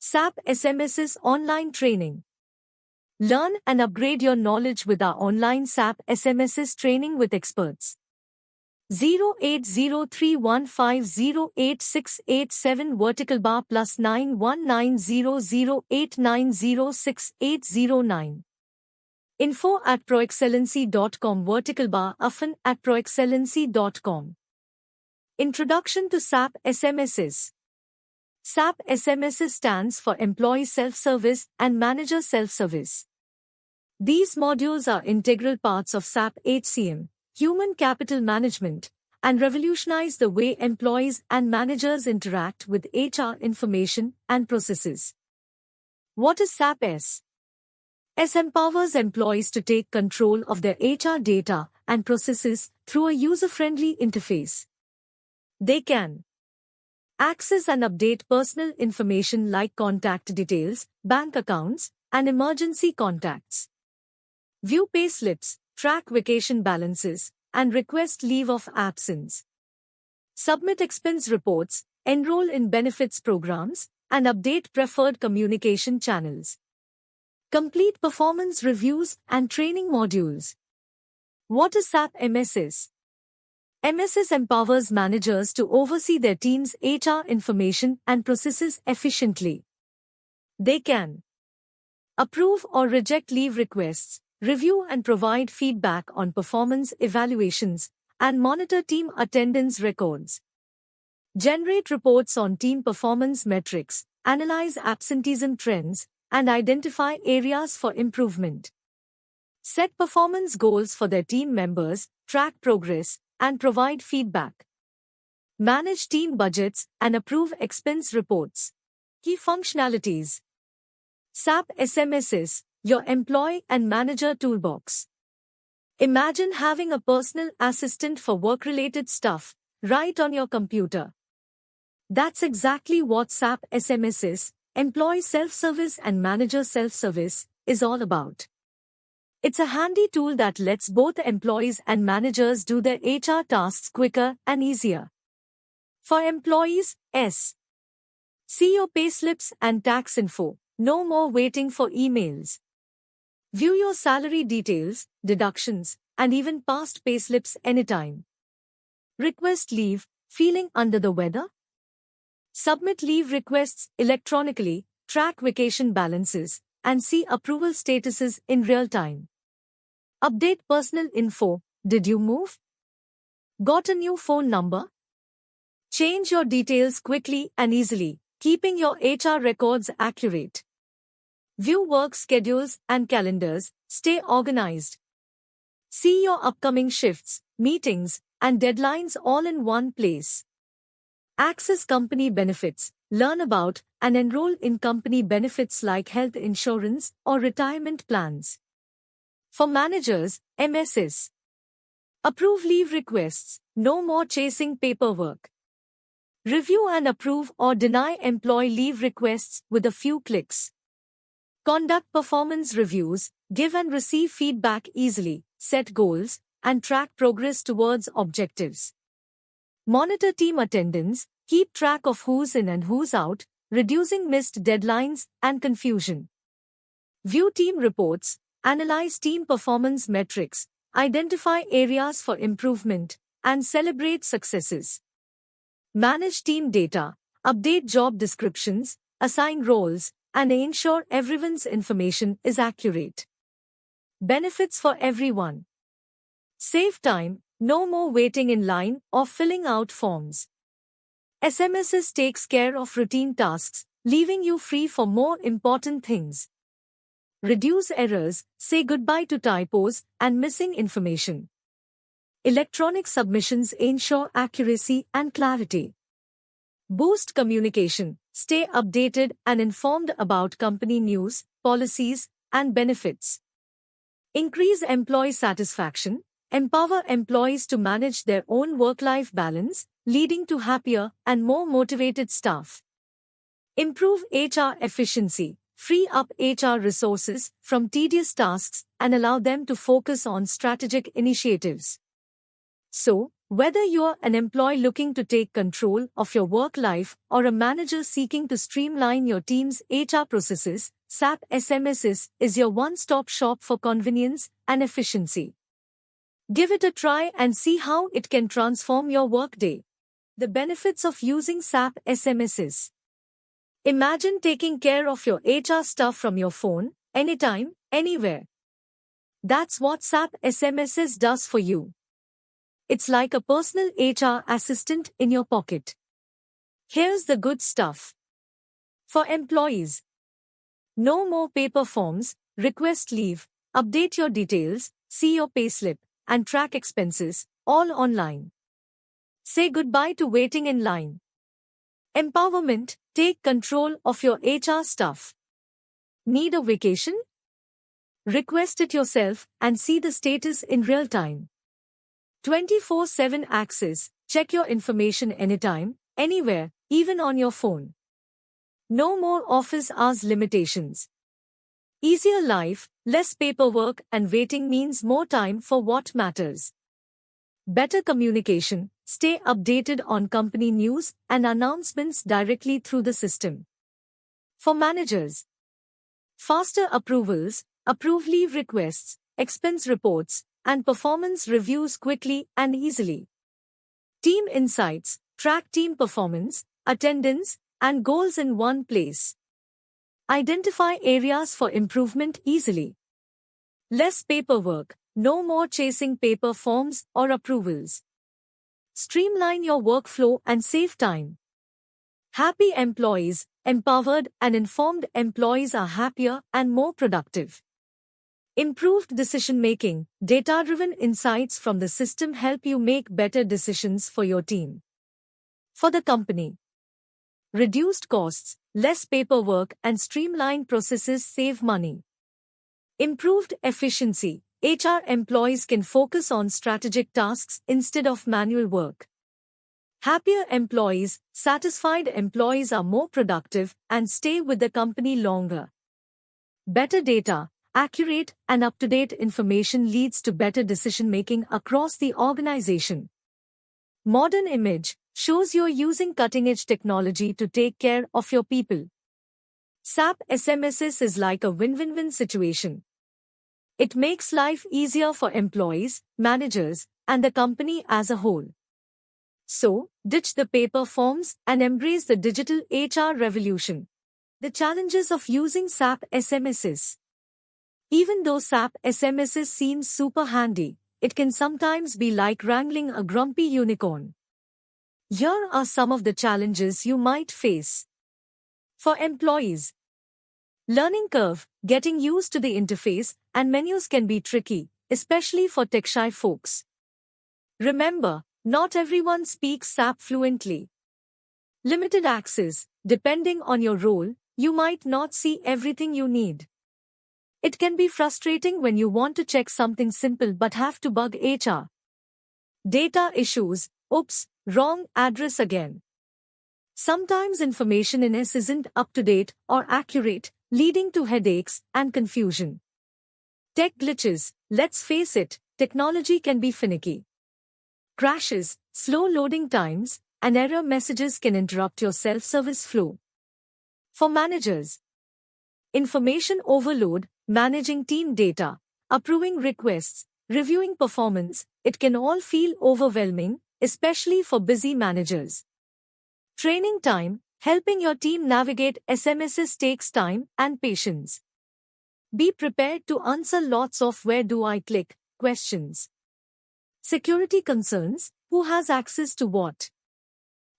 SAP SMS's online training. Learn and upgrade your knowledge with our online SAP SMS's training with experts. 0803150868 vertical bar plus 919008906809. info@proexcellency.com vertical bar @proexcellency.com. Introduction to SAP SMSs. SAP SMSs stands for Employee Self-Service and Manager Self-Service. These modules are integral parts of SAP HCM, Human Capital Management, and revolutionize the way employees and managers interact with HR information and processes. What is SAP S? S empowers employees to take control of their HR data and processes through a user-friendly interface. They can access and update personal information like contact details, bank accounts, and emergency contacts. View pay slips, track vacation balances, and request leave of absence. Submit expense reports, enroll in benefits programs, and update preferred communication channels. Complete performance reviews and training modules. What is SAP MSS? MSS empowers managers to oversee their team's HR information and processes efficiently. They can approve or reject leave requests, review and provide feedback on performance evaluations, and monitor team attendance records. Generate reports on team performance metrics, analyze absenteeism trends, and identify areas for improvement. Set performance goals for their team members, track progress, and provide feedback. Manage team budgets and approve expense reports. Key functionalities. SAP SMSs, your employee and manager toolbox. Imagine having a personal assistant for work-related stuff right on your computer. That's exactly what SAP SMSs, Employee Self-Service and Manager Self-Service, is all about. It's a handy tool that lets both employees and managers do their HR tasks quicker and easier. For employees, S. See your payslips and tax info. No more waiting for emails. View your salary details, deductions, and even past payslips anytime. Request leave. Feeling under the weather? Submit leave requests electronically, track vacation balances, and see approval statuses in real time. Update personal info. Did you move? Got a new phone number? Change your details quickly and easily, keeping your HR records accurate. View work schedules and calendars. Stay organized. See your upcoming shifts, meetings, and deadlines all in one place. Access company benefits. Learn about and enroll in company benefits like health insurance or retirement plans. For managers, MSS. Approve leave requests. No more chasing paperwork. Review and approve or deny employee leave requests with a few clicks. Conduct performance reviews. Give and receive feedback easily. Set goals and track progress towards objectives. Monitor team attendance. Keep track of who's in and who's out, reducing missed deadlines and confusion. View team reports. Analyze team performance metrics. Identify areas for improvement, and celebrate successes. Manage team data. Update job descriptions, assign roles, and ensure everyone's information is accurate. Benefits for everyone. Save time. No more waiting in line or filling out forms. SMSs takes care of routine tasks, leaving you free for more important things. Reduce errors. Say goodbye to typos and missing information. Electronic submissions ensure accuracy and clarity. Boost communication. Stay updated and informed about company news, policies, and benefits. Increase employee satisfaction. Empower employees to manage their own work-life balance, leading to happier and more motivated staff. Improve HR efficiency. Free up HR resources from tedious tasks and allow them to focus on strategic initiatives. So, Whether you're an employee looking to take control of your work life or a manager seeking to streamline your team's HR processes, SAP SMSS is your one-stop shop for convenience and efficiency. Give it a try and see how it can transform your workday. The benefits of using SAP SMSS. Imagine taking care of your HR stuff from your phone, anytime, anywhere. That's what SAP SMSS does for you. It's like a personal HR assistant in your pocket. Here's the good stuff. For employees, no more paper forms, request leave, update your details, see your payslip, and track expenses, all online. Say goodbye to waiting in line. Empowerment, take control of your HR stuff. Need a vacation? Request it yourself and see the status in real time. 24/7 access, check your information anytime, anywhere, even on your phone. No more office hours limitations. Easier life, less paperwork and waiting means more time for what matters. Better communication, stay updated on company news and announcements directly through the system. For managers, faster approvals, approve leave requests, expense reports, and performance reviews quickly and easily. Team insights, track team performance, attendance, and goals in one place. Identify areas for improvement easily. Less paperwork, no more chasing paper forms or approvals. Streamline your workflow and save time. Happy employees, empowered and informed employees are happier and more productive. Improved decision-making, data-driven insights from the system help you make better decisions for your team. For the company, reduced costs, less paperwork and streamlined processes save money. Improved efficiency, HR employees can focus on strategic tasks instead of manual work. Happier employees, satisfied employees are more productive and stay with the company longer. Better data, accurate and up-to-date information leads to better decision-making across the organization. Modern image shows you're using cutting-edge technology to take care of your people. SAP SMSS is like a win-win-win situation. It makes life easier for employees, managers, and the company as a whole. So, ditch the paper forms and embrace the digital HR revolution. The challenges of using SAP SMSS. Even though SAP SMSS seems super handy, it can sometimes be like wrangling a grumpy unicorn. Here are some of the challenges you might face. For employees, learning curve, getting used to the interface and menus can be tricky, especially for tech-shy folks. Remember, not everyone speaks SAP fluently. Limited access, depending on your role, you might not see everything you need. It can be frustrating when you want to check something simple but have to bug HR. Data issues, oops, wrong address again. Sometimes information in S isn't up to date or accurate, leading to headaches and confusion. Tech glitches, let's face it, technology can be finicky. Crashes, slow loading times, and error messages can interrupt your self-service flow. For managers, information overload, managing team data, approving requests, reviewing performance, it can all feel overwhelming, especially for busy managers. Training time, helping your team navigate SMSS takes time and patience. Be prepared to answer lots of "where do I click?" questions. Security concerns, who has access to what?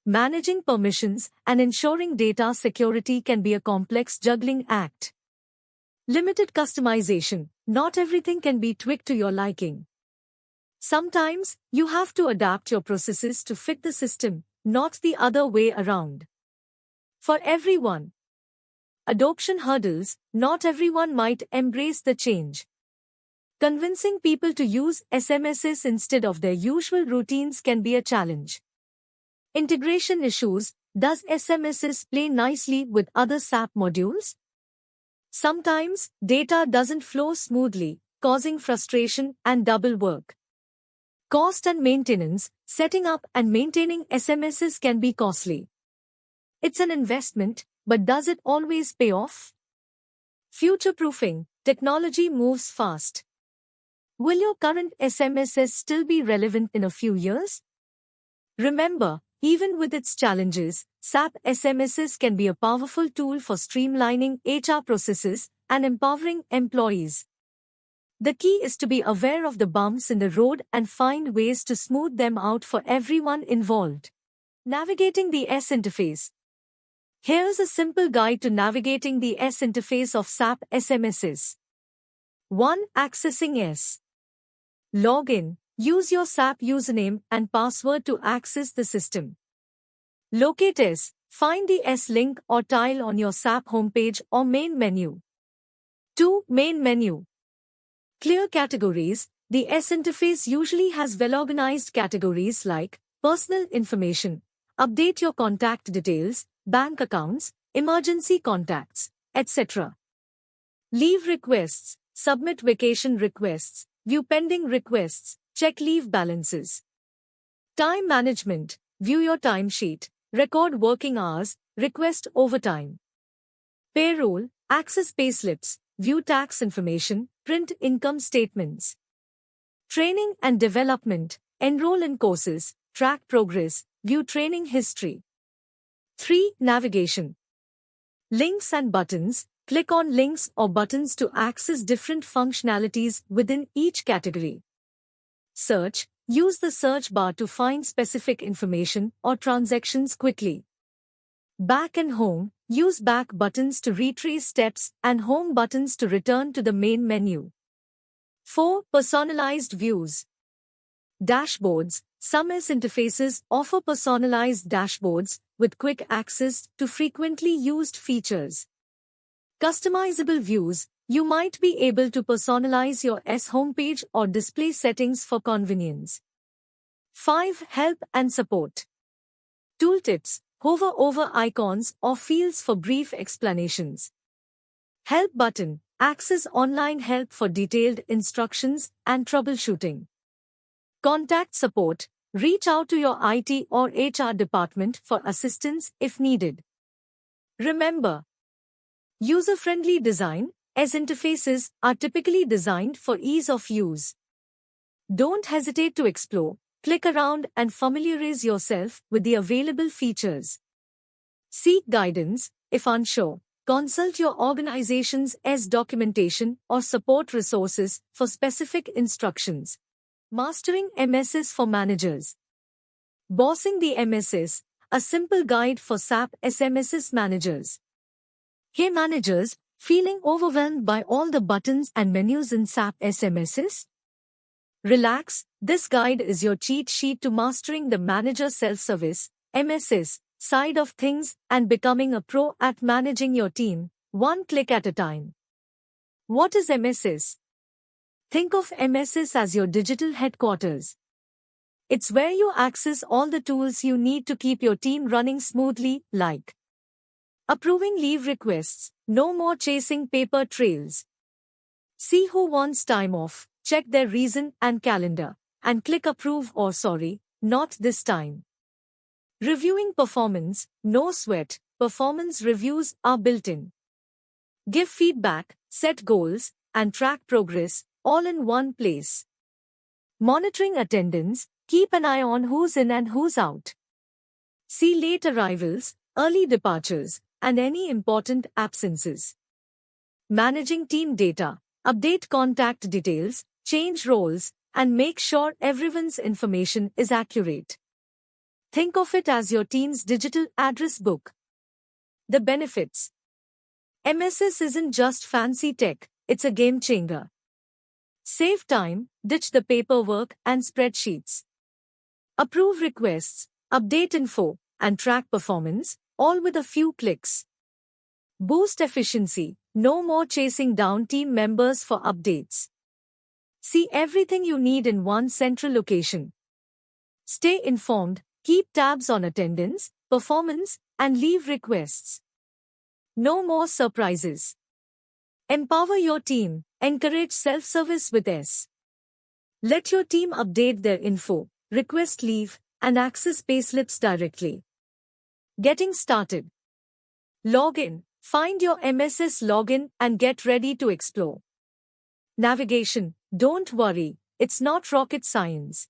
Managing permissions and ensuring data security can be a complex juggling act. Limited customization, not everything can be tweaked to your liking. Sometimes, you have to adapt your processes to fit the system, not the other way around. For everyone, adoption hurdles, not everyone might embrace the change. Convincing people to use SMSS instead of their usual routines can be a challenge. Integration issues, does SMSS play nicely with other SAP modules? Sometimes, data doesn't flow smoothly, causing frustration and double work. Cost and maintenance. Setting up and maintaining SMSs can be costly. It's an investment, but does it always pay off? Future-proofing. Technology moves fast. Will your current SMSs still be relevant in a few years? Remember, even with its challenges, SAP SMSs can be a powerful tool for streamlining HR processes and empowering employees. The key is to be aware of the bumps in the road and find ways to smooth them out for everyone involved. Navigating the S interface. Here's a simple guide to navigating the S interface of SAP SMSs. 1. Accessing S. Login. Use your SAP username and password to access the system. Locate S. Find the S link or tile on your SAP homepage or main menu. 2. Main menu. Clear categories. The S interface usually has well-organized categories like personal information, update your contact details, bank accounts, emergency contacts, etc. Leave requests. Submit vacation requests, view pending requests, check leave balances. Time management. View your timesheet, record working hours, request overtime. Payroll. Access payslips, view tax information, print income statements. Training and development. Enroll in courses, track progress, view training history. 3. Navigation. Links and buttons. Click on links or buttons to access different functionalities within each category. Search. Use the search bar to find specific information or transactions quickly. Back and home. Use back buttons to retrace steps and home buttons to return to the main menu. 4. Personalized views. Dashboards. Some S interfaces offer personalized dashboards with quick access to frequently used features. Customizable views. You might be able to personalize your S homepage or display settings for convenience. 5. Help and support. Tooltips. Hover over icons or fields for brief explanations. Help button. Access online help for detailed instructions and troubleshooting. Contact support. Reach out to your IT or HR department for assistance if needed. Remember, user-friendly design. S interfaces are typically designed for ease of use. Don't hesitate to explore, click around and familiarize yourself with the available features. Seek guidance. If unsure, consult your organization's S documentation or support resources for specific instructions. Mastering MSS for managers. Bossing the MSS, a simple guide for SAP SMSS managers. Hey managers, feeling overwhelmed by all the buttons and menus in SAP SMSS? Relax, this guide is your cheat sheet to mastering the manager self-service, MSS, side of things and becoming a pro at managing your team, one click at a time. What is MSS? Think of MSS as your digital headquarters. It's where you access all the tools you need to keep your team running smoothly, like approving leave requests, no more chasing paper trails. See who wants time off, check their reason and calendar, and click approve or sorry, not this time. Reviewing performance, no sweat, performance reviews are built in. Give feedback, set goals, and track progress, all in one place. Monitoring attendance, keep an eye on who's in and who's out. See late arrivals, early departures, and any important absences. Managing team data, update contact details, change roles, and make sure everyone's information is accurate. Think of it as your team's digital address book. The benefits. MSS isn't just fancy tech, it's a game changer. Save time, ditch the paperwork and spreadsheets. Approve requests, update info, and track performance, all with a few clicks. Boost efficiency, no more chasing down team members for updates. See everything you need in one central location. Stay informed, keep tabs on attendance, performance, and leave requests. No more surprises. Empower your team, encourage self-service with S. Let your team update their info, request leave, and access payslips directly. Getting started. Log in, find your MSS login and get ready to explore. Navigation. Don't worry, it's not rocket science.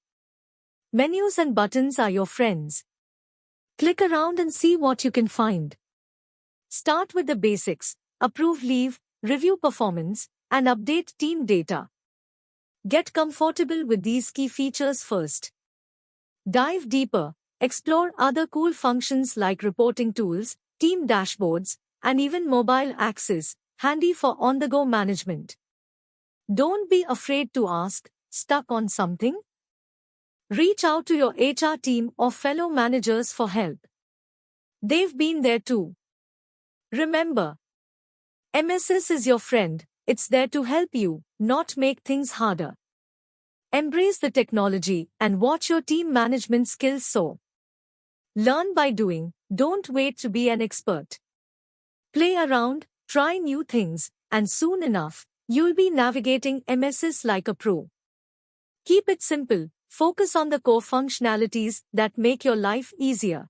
Menus and buttons are your friends. Click around and see what you can find. Start with the basics, approve leave, review performance, and update team data. Get comfortable with these key features first. Dive deeper, explore other cool functions like reporting tools, team dashboards, and even mobile access, handy for on-the-go management. Don't be afraid to ask, stuck on something? Reach out to your HR team or fellow managers for help. They've been there too. Remember, MSS is your friend, it's there to help you, not make things harder. Embrace the technology and watch your team management skills soar. Learn by doing, don't wait to be an expert. Play around, try new things, and soon enough, you'll be navigating MSS like a pro. Keep it simple, focus on the core functionalities that make your life easier.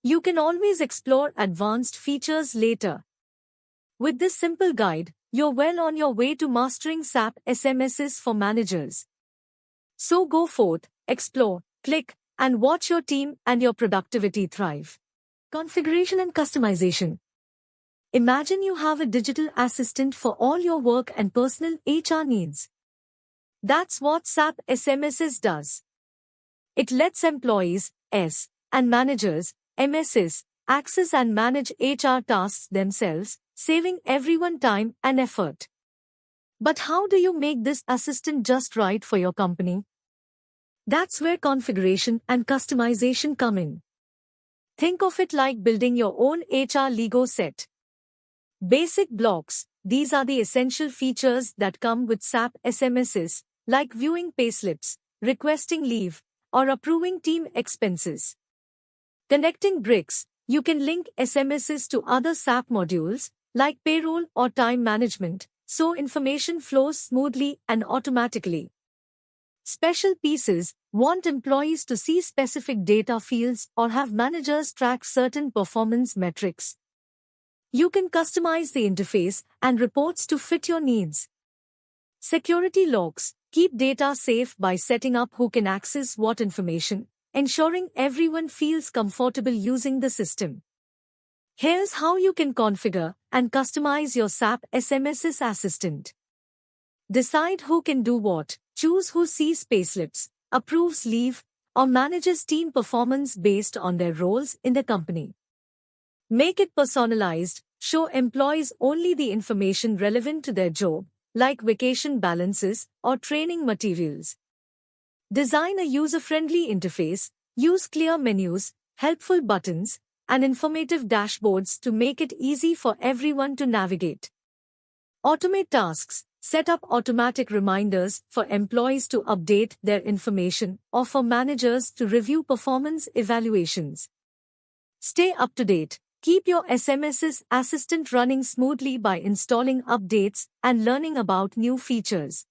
You can always explore advanced features later. With this simple guide, you're well on your way to mastering SAP SMSs for managers. So go forth, explore, click, and watch your team and your productivity thrive. Configuration and customization. Imagine you have a digital assistant for all your work and personal HR needs. That's what SAP SMSs does. It lets employees, and managers, MSs, access and manage HR tasks themselves, saving everyone time and effort. But how do you make this assistant just right for your company? That's where configuration and customization come in. Think of it like building your own HR Lego set. Basic blocks. These are the essential features that come with SAP SMSs, like viewing payslips, requesting leave, or approving team expenses. Connecting bricks. You can link SMSs to other SAP modules, like payroll or time management, so information flows smoothly and automatically. Special pieces. Want employees to see specific data fields or have managers track certain performance metrics. You can customize the interface and reports to fit your needs. Security logs. Keep data safe by setting up who can access what information, ensuring everyone feels comfortable using the system. Here's how you can configure and customize your SAP SMSs assistant. Decide who can do what, choose who sees payslips, approves leave, or manages team performance based on their roles in the company. Make it personalized, show employees only the information relevant to their job, like vacation balances or training materials. Design a user-friendly interface, use clear menus, helpful buttons, and informative dashboards to make it easy for everyone to navigate. Automate tasks. Set up automatic reminders for employees to update their information or for managers to review performance evaluations. Stay up to date. Keep your SMSs assistant running smoothly by installing updates and learning about new features.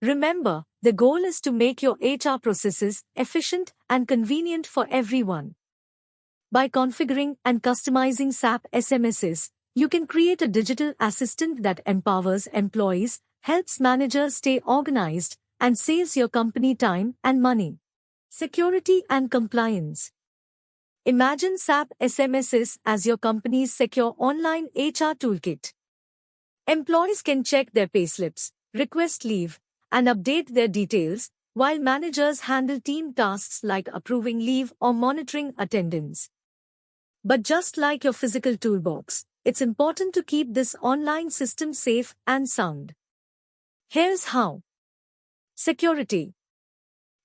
Remember, the goal is to make your HR processes efficient and convenient for everyone. By configuring and customizing SAP SMSs, you can create a digital assistant that empowers employees, helps managers stay organized, and saves your company time and money. Security and compliance. Imagine SAP SMSs as your company's secure online HR toolkit. Employees can check their payslips, request leave, and update their details, while managers handle team tasks like approving leave or monitoring attendance. But just like your physical toolbox, it's important to keep this online system safe and sound. Here's how. Security.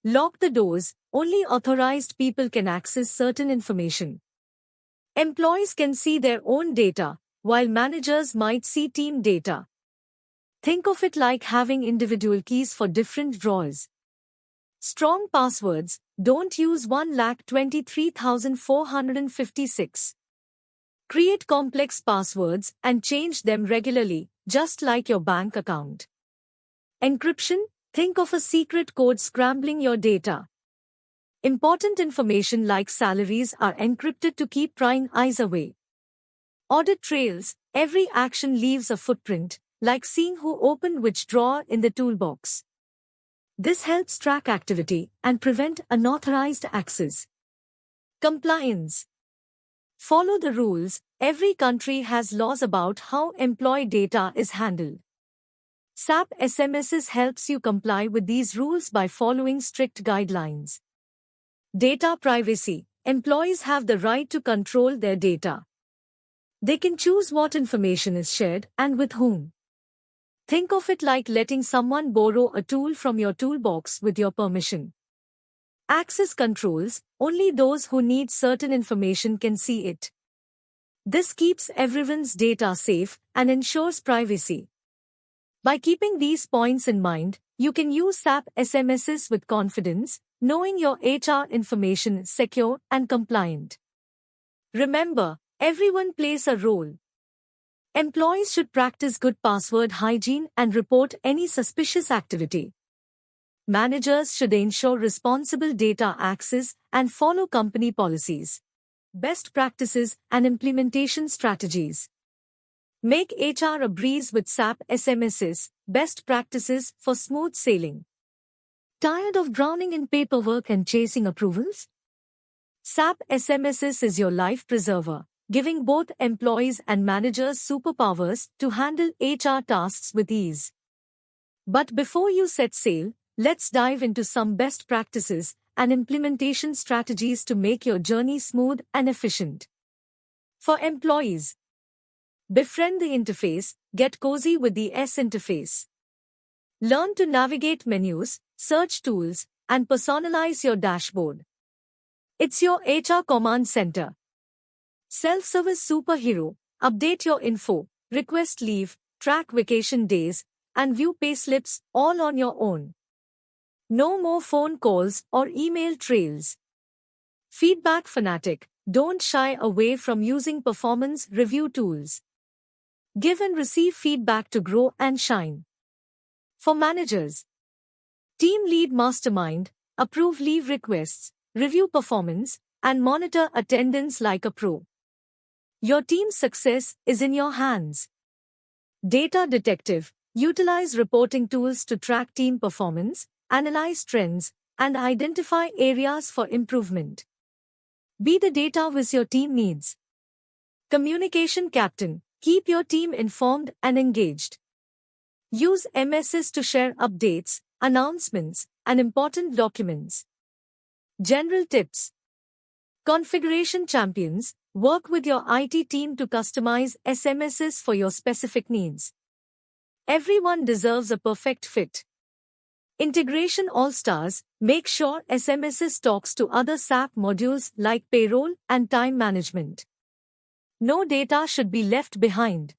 Lock the doors. Only authorized people can access certain information. Employees can see their own data, while managers might see team data. Think of it like having individual keys for different drawers. Strong passwords. Don't use 1,23,456. Create complex passwords and change them regularly, just like your bank account. Encryption. Think of a secret code scrambling your data. Important information like salaries are encrypted to keep prying eyes away. Audit trails, every action leaves a footprint, like seeing who opened which drawer in the toolbox. This helps track activity and prevent unauthorized access. Compliance. Follow the rules. Every country has laws about how employee data is handled. SAP SMSs helps you comply with these rules by following strict guidelines. Data privacy. Employees have the right to control their data. They can choose what information is shared and with whom. Think of it like letting someone borrow a tool from your toolbox with your permission. Access controls. Only those who need certain information can see it. This keeps everyone's data safe and ensures privacy. By keeping these points in mind, you can use SAP SMSs with confidence, knowing your HR information is secure and compliant. Remember, everyone plays a role. Employees should practice good password hygiene and report any suspicious activity. Managers should ensure responsible data access and follow company policies. Best practices and implementation strategies. Make HR a breeze with SAP SMSs, best practices for smooth sailing. Tired of drowning in paperwork and chasing approvals? SAP SMSs is your life preserver, giving both employees and managers superpowers to handle HR tasks with ease. But before you set sail, let's dive into some best practices and implementation strategies to make your journey smooth and efficient. For employees, befriend the interface, get cozy with the S interface. Learn to navigate menus, search tools, and personalize your dashboard. It's your HR command center. Self-service superhero, update your info, request leave, track vacation days, and view payslips all on your own. No more phone calls or email trails. Feedback fanatic, don't shy away from using performance review tools. Give and receive feedback to grow and shine. For managers, team lead mastermind, approve leave requests, review performance, and monitor attendance like a pro. Your team's success is in your hands. Data detective, utilize reporting tools to track team performance, analyze trends, and identify areas for improvement. Be the data whiz your team needs. Communication captain, keep your team informed and engaged. Use MSs to share updates, announcements, and important documents. General tips. Configuration champions, work with your IT team to customize SMSs for your specific needs. Everyone deserves a perfect fit. Integration all-stars, make sure SMSs talks to other SAP modules like payroll and time management. No data should be left behind.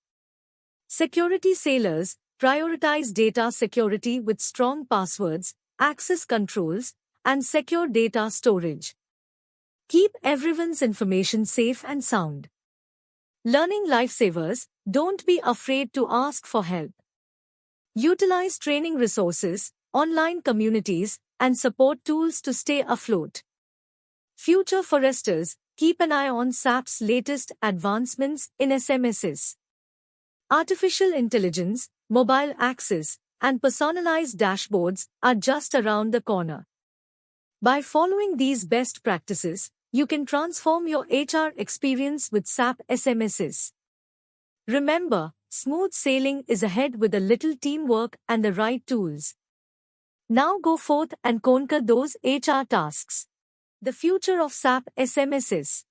Security sailors, prioritize data security with strong passwords, access controls, and secure data storage. Keep everyone's information safe and sound. Learning lifesavers, don't be afraid to ask for help. Utilize training resources, online communities, and support tools to stay afloat. Future foresters, keep an eye on SAP's latest advancements in SMSs. Artificial intelligence, mobile access, and personalized dashboards are just around the corner. By following these best practices, you can transform your HR experience with SAP SMSs. Remember, smooth sailing is ahead with a little teamwork and the right tools. Now go forth and conquer those HR tasks. The future of SAP SMSs.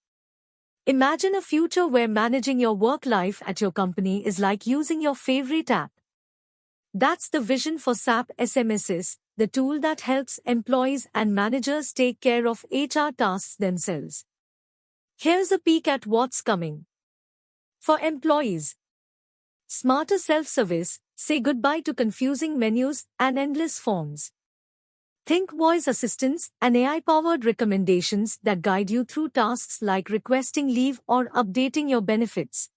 Imagine a future where managing your work life at your company is like using your favorite app. That's the vision for SAP SMSs, the tool that helps employees and managers take care of HR tasks themselves. Here's a peek at what's coming. For employees, smarter self-service, say goodbye to confusing menus and endless forms. Think voice assistants and AI-powered recommendations that guide you through tasks like requesting leave or updating your benefits.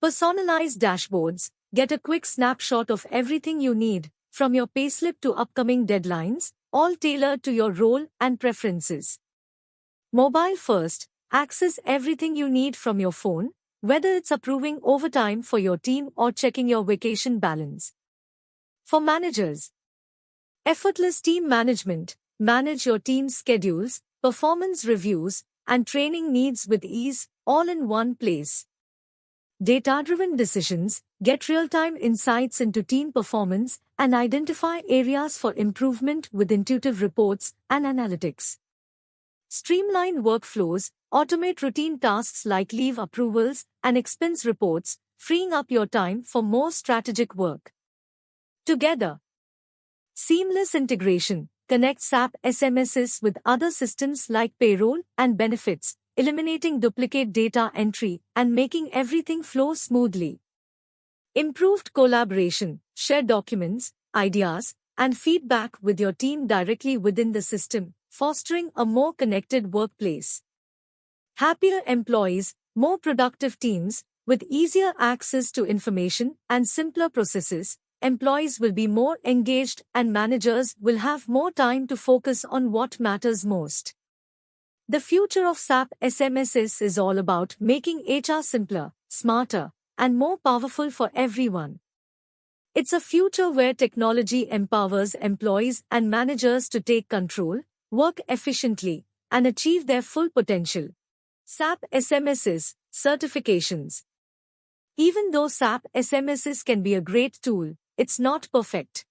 Personalized dashboards, get a quick snapshot of everything you need, from your payslip to upcoming deadlines, all tailored to your role and preferences. Mobile first, access everything you need from your phone, whether it's approving overtime for your team or checking your vacation balance. For managers, effortless team management, manage your team's schedules, performance reviews, and training needs with ease, all in one place. Data-driven decisions, get real-time insights into team performance and identify areas for improvement with intuitive reports and analytics. Streamline workflows, automate routine tasks like leave approvals and expense reports, freeing up your time for more strategic work. Together, seamless integration, connect SAP SMSs with other systems like payroll and benefits, eliminating duplicate data entry and making everything flow smoothly. Improved collaboration, share documents, ideas, and feedback with your team directly within the system, fostering a more connected workplace. Happier employees, more productive teams, with easier access to information and simpler processes, employees will be more engaged and managers will have more time to focus on what matters most. The future of SAP SMSs is all about making HR simpler, smarter, and more powerful for everyone. It's a future where technology empowers employees and managers to take control, work efficiently, and achieve their full potential. SAP SMSs Certifications. Even though SAP SMSs can be a great tool, it's not perfect.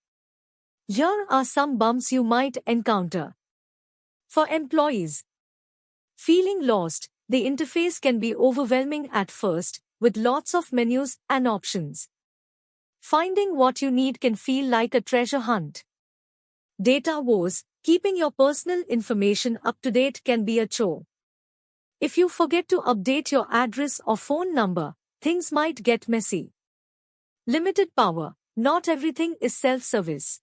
Here are some bumps you might encounter. For employees, feeling lost, the interface can be overwhelming at first, with lots of menus and options. Finding what you need can feel like a treasure hunt. Data wars, keeping your personal information up to date can be a chore. If you forget to update your address or phone number, things might get messy. Limited power, not everything is self-service.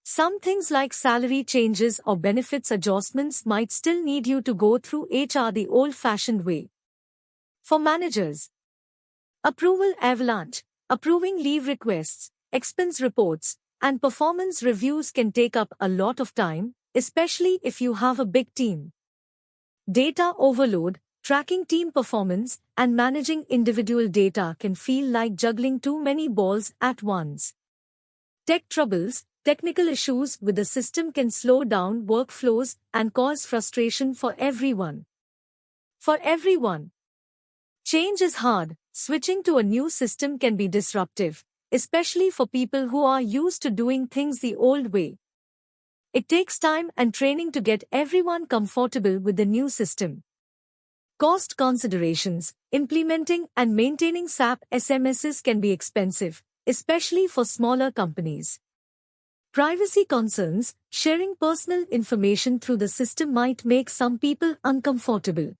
Some things like salary changes or benefits adjustments might still need you to go through HR the old-fashioned way. For managers, approval avalanche, approving leave requests, expense reports, and performance reviews can take up a lot of time, especially if you have a big team. Data overload, tracking team performance, and managing individual data can feel like juggling too many balls at once. Tech troubles, technical issues with the system can slow down workflows and cause frustration for everyone. For everyone, change is hard. Switching to a new system can be disruptive, especially for people who are used to doing things the old way. It takes time and training to get everyone comfortable with the new system. Cost considerations, implementing and maintaining SAP SMSs can be expensive, especially for smaller companies. Privacy concerns, sharing personal information through the system might make some people uncomfortable.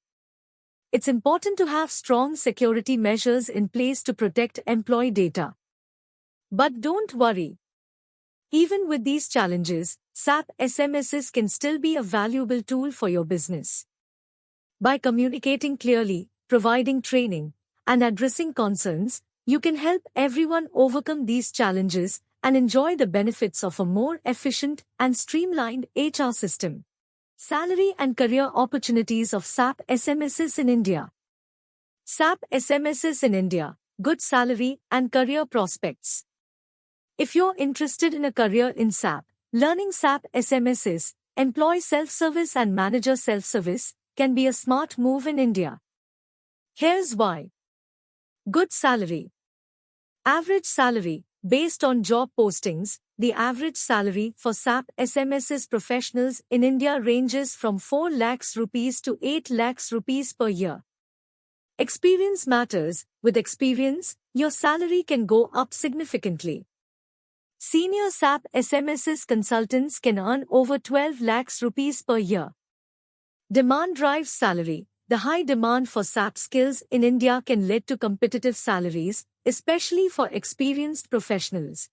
It's important to have strong security measures in place to protect employee data. But don't worry. Even with these challenges, SAP SMSs can still be a valuable tool for your business. By communicating clearly, providing training, and addressing concerns, you can help everyone overcome these challenges and enjoy the benefits of a more efficient and streamlined HR system. Salary and career opportunities of SAP SMSs in India. SAP SMSs in India, good salary and career prospects. If you're interested in a career in SAP, learning SAP SMSs, employee self-service and manager self-service, can be a smart move in India. Here's why. Good salary. Average salary. Based on job postings, the average salary for SAP SMSs professionals in India ranges from 4 lakhs rupees to 8 lakhs rupees per year. Experience matters. With experience, your salary can go up significantly. Senior SAP SMSs consultants can earn over 12 lakhs rupees per year. Demand drives salary. The high demand for SAP skills in India can lead to competitive salaries, especially for experienced professionals.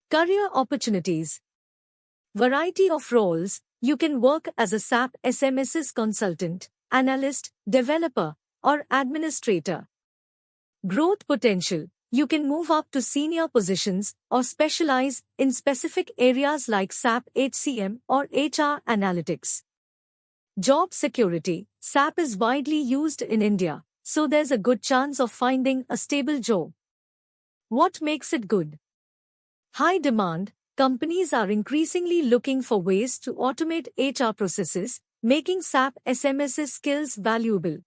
Career opportunities. Variety of roles. You can work as a SAP SMSs consultant, analyst, developer, or administrator. Growth potential. You can move up to senior positions or specialize in specific areas like SAP HCM or HR analytics. Job security. SAP is widely used in India, so there's a good chance of finding a stable job. What makes it good? High demand. Companies are increasingly looking for ways to automate HR processes, making SAP SMS's skills valuable.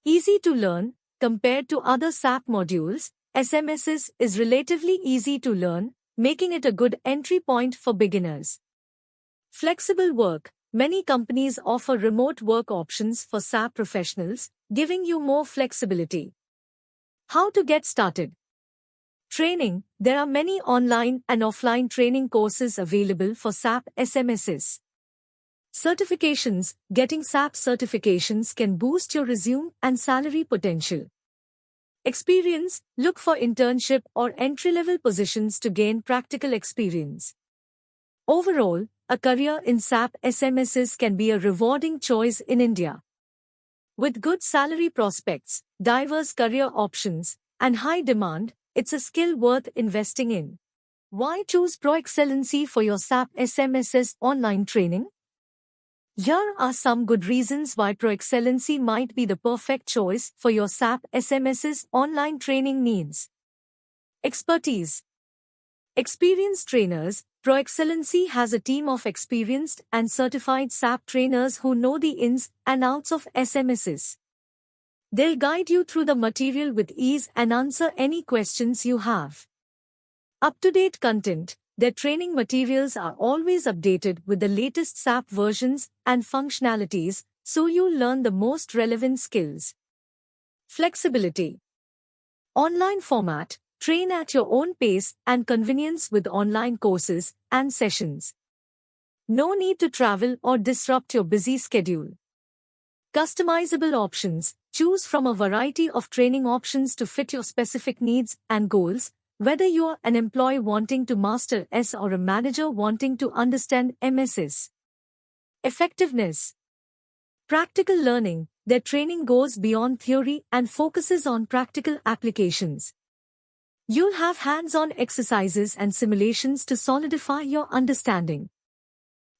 Easy to learn. Compared to other SAP modules, SMSs is relatively easy to learn, making it a good entry point for beginners. Flexible work. Many companies offer remote work options for SAP professionals, giving you more flexibility. How to get started? Training. There are many online and offline training courses available for SAP SMSs. Certifications. Getting SAP certifications can boost your resume and salary potential. Experience. Look for internship or entry-level positions to gain practical experience. Overall, a career in SAP SMSs can be a rewarding choice in India. With good salary prospects, diverse career options, and high demand, it's a skill worth investing in. Why choose Proexcellency for your SAP SMSs online training? Here are some good reasons why Proexcellency might be the perfect choice for your SAP SMSs online training needs. Expertise. Experienced trainers. Proexcellency has a team of experienced and certified SAP trainers who know the ins and outs of SMSs. They'll guide you through the material with ease and answer any questions you have. Up-to-date content. Their training materials are always updated with the latest SAP versions and functionalities, so you'll learn the most relevant skills. Flexibility. Online format. Train at your own pace and convenience with online courses and sessions. No need to travel or disrupt your busy schedule. Customizable options. Choose from a variety of training options to fit your specific needs and goals, whether you're an employee wanting to master S or a manager wanting to understand MSS. Effectiveness. Practical learning. Their training goes beyond theory and focuses on practical applications. You'll have hands-on exercises and simulations to solidify your understanding.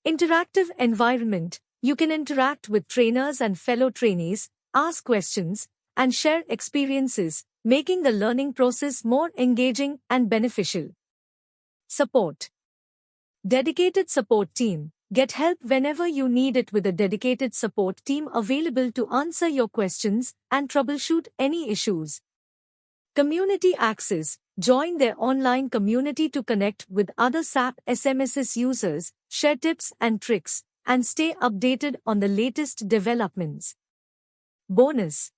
Interactive environment. You can interact with trainers and fellow trainees, ask questions, and share experiences, making the learning process more engaging and beneficial. Support. Dedicated support team. Get help whenever you need it with a dedicated support team available to answer your questions and troubleshoot any issues. Community access. Join their online community to connect with other SAP SMSs users, share tips and tricks, and stay updated on the latest developments. Bonus.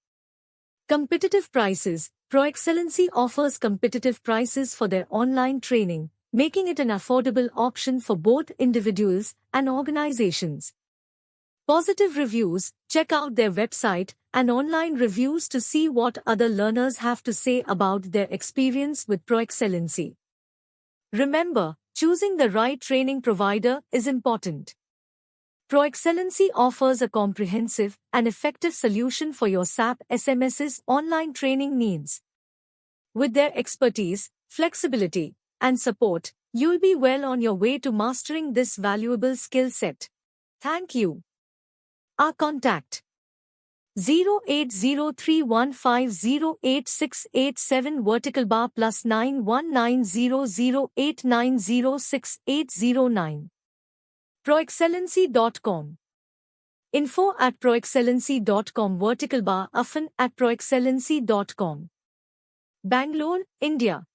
Competitive prices. Proexcellency offers competitive prices for their online training, making it an affordable option for both individuals and organizations. Positive reviews. Check out their website and online reviews to see what other learners have to say about their experience with Proexcellency. Remember, choosing the right training provider is important. Proexcellency offers a comprehensive and effective solution for your SAP SMS's online training needs. With their expertise, flexibility, and support, you'll be well on your way to mastering this valuable skill set. Thank you. Our contact 080315086887 vertical bar plus 919008906809. Proexcellency.com. info@proexcellency.com vertical bar often@proexcellency.com. Bangalore, India.